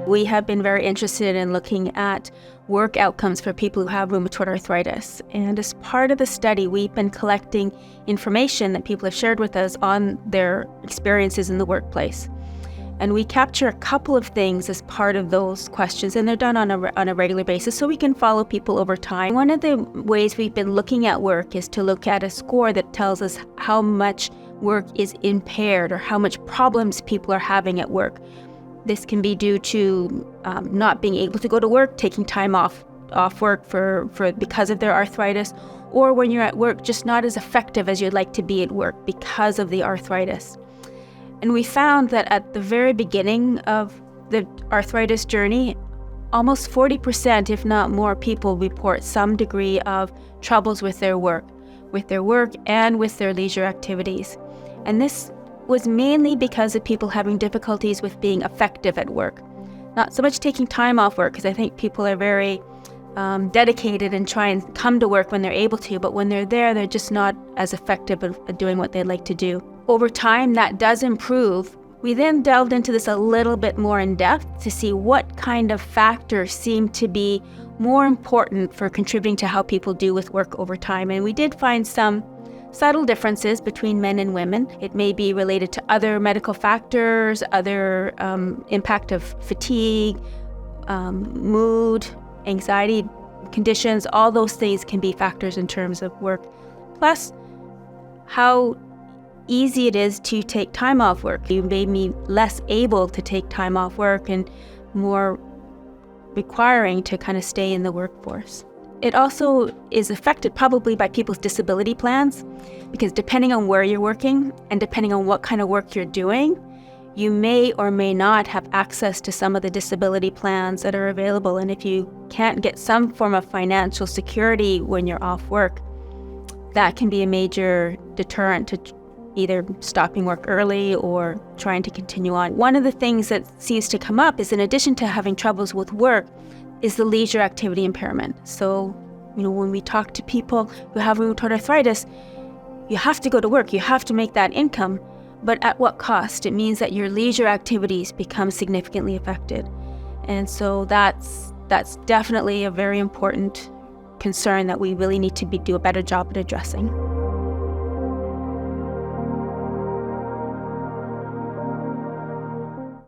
We have been very interested in looking at work outcomes for people who have rheumatoid arthritis. And as part of the study, we've been collecting information that people have shared with us on their experiences in the workplace. And we capture a couple of things as part of those questions, and they're done on a regular basis so we can follow people over time. One of the ways we've been looking at work is to look at a score that tells us how much work is impaired or how much problems people are having at work. This can be due to not being able to go to work, taking time off work because of their arthritis, or when you're at work just not as effective as you'd like to be at work because of the arthritis. And we found that at the very beginning of the arthritis journey, almost 40%, if not more, people report some degree of troubles with their work and with their leisure activities. And this was mainly because of people having difficulties with being effective at work. Not so much taking time off work, because I think people are very dedicated and try and come to work when they're able to, but when they're there, they're just not as effective at doing what they'd like to do. Over time, that does improve. We then delved into this a little bit more in depth to see what kind of factors seem to be more important for contributing to how people do with work over time. And we did find some subtle differences between men and women. It may be related to other medical factors, other impact of fatigue, mood, anxiety conditions. All those things can be factors in terms of work. Plus, how easy it is to take time off work. You may be less able to take time off work and more requiring to kind of stay in the workforce. It also is affected probably by people's disability plans, because depending on where you're working and depending on what kind of work you're doing, you may or may not have access to some of the disability plans that are available. And if you can't get some form of financial security when you're off work, that can be a major deterrent to either stopping work early or trying to continue on. One of the things that seems to come up is, in addition to having troubles with work, is the leisure activity impairment. So, when we talk to people who have rheumatoid arthritis, you have to go to work, you have to make that income, but at what cost? It means that your leisure activities become significantly affected. And so that's definitely a very important concern that we really need to do a better job at addressing.